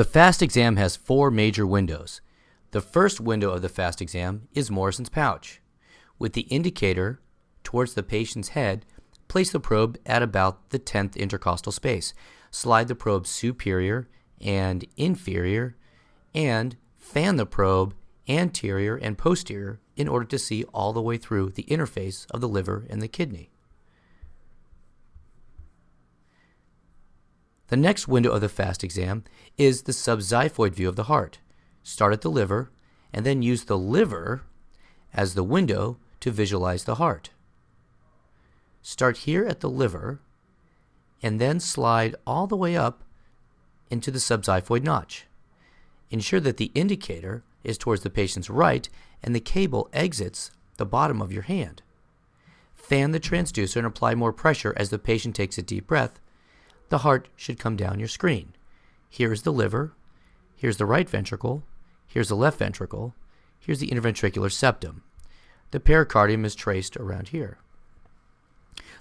The FAST exam has four major windows. The first window of the FAST exam is Morison's pouch. With the indicator towards the patient's head, place the probe at about the 10th intercostal space. Slide the probe superior and inferior, and fan the probe anterior and posterior in order to see all the way through the interface of the liver and the kidney. The next window of the FAST exam is the subxiphoid view of the heart. Start at the liver and then use the liver as the window to visualize the heart. Start here at the liver and then slide all the way up into the subxiphoid notch. Ensure that the indicator is towards the patient's right and the cable exits the bottom of your hand. Fan the transducer and apply more pressure as the patient takes a deep breath. The heart should come down your screen. Here's the liver, here's the right ventricle, here's the left ventricle, here's the interventricular septum. The pericardium is traced around here.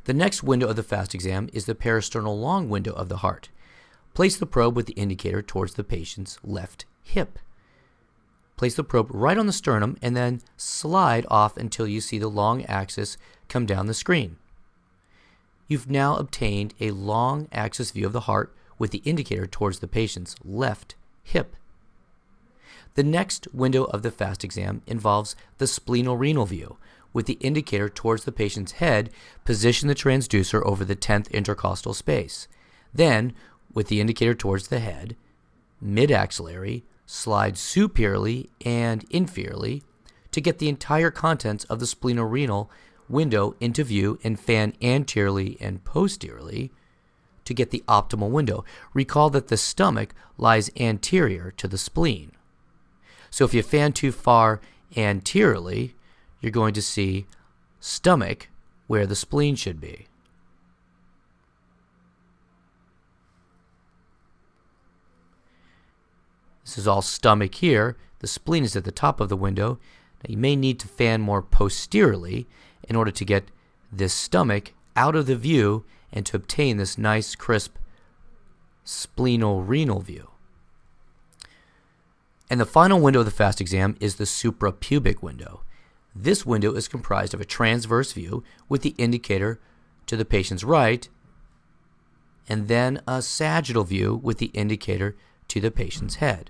The next window of the FAST exam is the parasternal long window of the heart. Place the probe with the indicator towards the patient's left hip. Place the probe right on the sternum and then slide off until you see the long axis come down the screen. You've now obtained a long axis view of the heart with the indicator towards the patient's left hip. The next window of the FAST exam involves the splenorenal view. With the indicator towards the patient's head, position the transducer over the 10th intercostal space. Then, with the indicator towards the head, mid-axillary, slide superiorly and inferiorly to get the entire contents of the splenorenal window into view and fan anteriorly and posteriorly to get the optimal window. Recall that the stomach lies anterior to the spleen. So if you fan too far anteriorly, you're going to see stomach where the spleen should be. This is all stomach here. The spleen is at the top of the window. Now you may need to fan more posteriorly in order to get this stomach out of the view and to obtain this nice, crisp splenorenal view. And the final window of the FAST exam is the suprapubic window. This window is comprised of a transverse view with the indicator to the patient's right, and then a sagittal view with the indicator to the patient's head.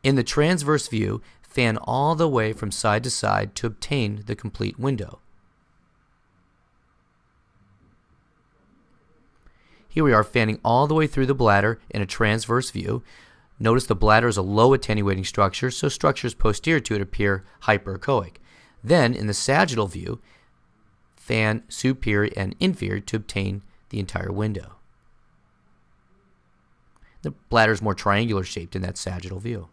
In the transverse view, fan all the way from side to side to obtain the complete window. Here we are fanning all the way through the bladder in a transverse view. Notice the bladder is a low attenuating structure, so structures posterior to it appear hyperechoic. Then, in the sagittal view, fan superior and inferior to obtain the entire window. The bladder is more triangular shaped in that sagittal view.